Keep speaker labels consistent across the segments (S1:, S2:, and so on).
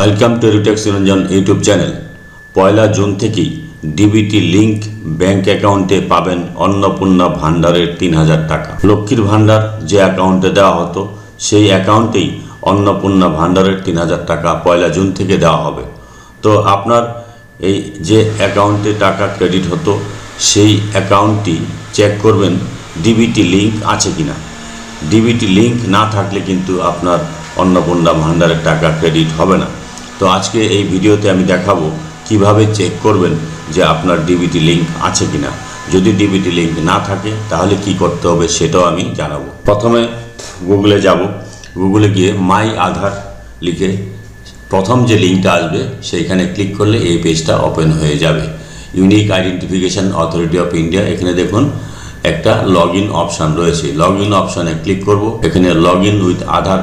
S1: Welcome to Edutech Niranjan YouTube channel. 1 June থেকেই DBT link bank অ্যাকাউন্টে পাবেন অন্নপূর্ণা ভান্ডারের 3000 টাকা। লক্ষ্মীর ভান্ডার যে অ্যাকাউন্টে দেওয়া হতো সেই অ্যাকাউন্টেই অন্নপূর্ণা ভান্ডারের 3000 টাকা 1 জুন থেকে দেওয়া হবে। তো আপনার এই যে অ্যাকাউন্টে টাকা ক্রেডিট হতো সেই অ্যাকাউন্টটি চেক করবেন ডিবিটি লিঙ্ক আছে কিনা। ডিবিটি লিঙ্ক না থাকলে কিন্তু আপনার অন্নপূর্ণা ভান্ডারের টাকা ক্রেডিট হবে না। তো আজকে এই ভিডিওতে আমি দেখাবো কিভাবে চেক করবেন যে আপনার ডিবিটি লিঙ্ক আছে কিনা। যদি ডিবিটি লিঙ্ক না থাকে তাহলে কি করতে হবে সেটাও আমি জানাবো। প্রথমে গুগলে যাব, গুগলে গিয়ে মাই আধার লিখে প্রথম যে লিঙ্কটা আসবে সেইখানে ক্লিক করলে এই পেজটা ওপেন হয়ে যাবে। Unique identification authority of India, এখানে দেখুন একটা লগ ইন অপশান রয়েছে। লগ ইন অপশানে ক্লিক করব। এখানে log in with Aadhaar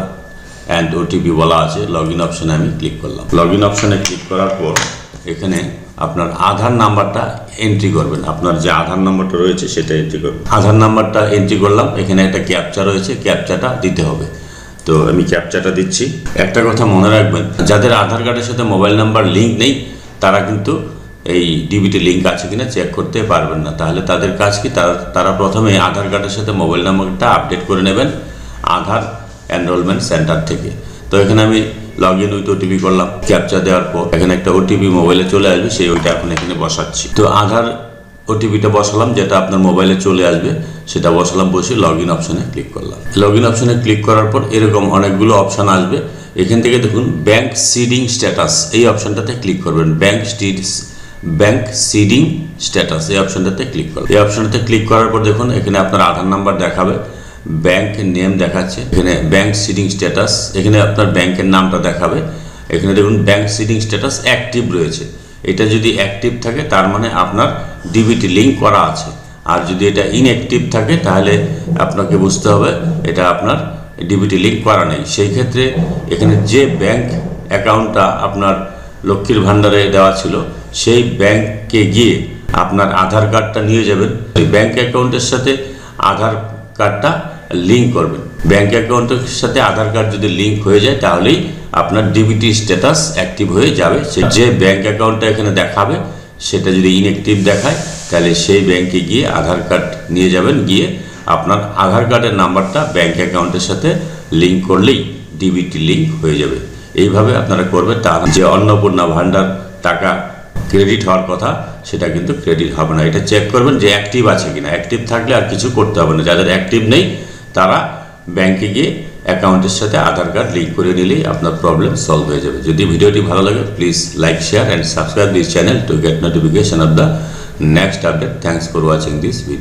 S1: and OTP বলা আছে। লগ ইন অপশানে আমি ক্লিক করলাম। লগ ইন অপশানে ক্লিক করার পর এখানে আপনার আধার নাম্বারটা এন্ট্রি করবেন। আপনার যে আধার নাম্বারটা রয়েছে সেটা এন্ট্রি করবেন। আধার নাম্বারটা এন্ট্রি করলাম। এখানে একটা ক্যাপচা রয়েছে, ক্যাপচাটা দিতে হবে। তো আমি ক্যাপচাটা দিচ্ছি। একটা কথা মনে রাখবেন, যাদের আধার কার্ডের সাথে মোবাইল নাম্বার লিঙ্ক নেই তারা কিন্তু এই ডিবিটি লিঙ্ক আছে কিনা চেক করতে পারবেন না। তাহলে তাদের কাজ কি, তারা প্রথমে আধার কার্ডের সাথে মোবাইল নাম্বারটা আপডেট করে নেবেন আধার এনরোলমেন্ট সেন্টার থেকে। তো এখানে আমি লগ ইন উইথ ওটিপি করলাম। ক্যাপচা দেওয়ার পর এখানে একটা ওটিপি মোবাইলে চলে আসবে, সেই ওইটা এখন এখানে বসাচ্ছি। তো আধার ওটিপিটা বসালাম, যেটা আপনার মোবাইলে চলে আসবে সেটা বসালাম, বসে লগ ইন অপশানে ক্লিক করলাম। লগ ইন অপশানে ক্লিক করার পর এরকম অনেকগুলো অপশান আসবে। এখান থেকে দেখুন ব্যাংক সিডিং স্ট্যাটাস, এই অপশানটাতে ক্লিক করবেন। ব্যাংক সিডিং স্ট্যাটাস এই অপশানটাতে ক্লিক করবেন। এই অপশানটাতে ক্লিক করার পর দেখুন এখানে আপনার আধার নাম্বার দেখাবে, ব্যাংক নেম দেখাচ্ছে, এখানে ব্যাংক সিডিং স্ট্যাটাস, এখানে আপনার ব্যাংকের নামটা দেখাবে। এখানে দেখুন ব্যাংক সিডিং স্ট্যাটাস অ্যাক্টিভ রয়েছে। এটা যদি অ্যাক্টিভ থাকে তার মানে আপনার ডিবিটি লিঙ্ক করা আছে। আর যদি এটা ইনঅ্যাক্টিভ থাকে তাহলে আপনাকে বুঝতে হবে এটা আপনার ডিবিটি লিঙ্ক করা নেই। সেই ক্ষেত্রে এখানে যে ব্যাংক অ্যাকাউন্টটা আপনার লক্ষ্মীর ভান্ডারে দেওয়া ছিল সেই ব্যাংকে গিয়ে আপনার আধার কার্ডটা নিয়ে যাবেন। ওই ব্যাংক অ্যাকাউন্টের সাথে আধার কার্ডটা লিঙ্ক করবেন। ব্যাংক অ্যাকাউন্টের সাথে আধার কার্ড যদি লিঙ্ক হয়ে যায় তাহলেই আপনার ডিবিটি স্ট্যাটাস অ্যাক্টিভ হয়ে যাবে। যে ব্যাংক অ্যাকাউন্টটা এখানে দেখাবে সেটা যদি ইনঅ্যাক্টিভ দেখায় তাহলে সেই ব্যাংকে গিয়ে আধার কার্ড নিয়ে যাবেন, গিয়ে আপনার আধার কার্ডের নাম্বারটা ব্যাংক অ্যাকাউন্টের সাথে লিঙ্ক করলেই ডিবিটি লিঙ্ক হয়ে যাবে। এইভাবে আপনারা করবেন, তার যে অন্নপূর্ণা ভান্ডার টাকা ক্রেডিট হওয়ার কথা সেটা কিন্তু ক্রেডিট হবে না। এটা চেক করবেন যে অ্যাক্টিভ আছে কিনা। অ্যাক্টিভ থাকলে আর কিছু করতে হবে না। যাদের অ্যাক্টিভ নেই তারা ব্যাংকে গিয়ে অ্যাকাউন্টের সাথে আধার কার্ড লিঙ্ক করে নিলেই আপনার প্রবলেম সলভ হয়ে যাবে। যদি ভিডিওটি ভালো লাগে please like, share and subscribe this channel to get notification off the next update. Thanks for watching this video.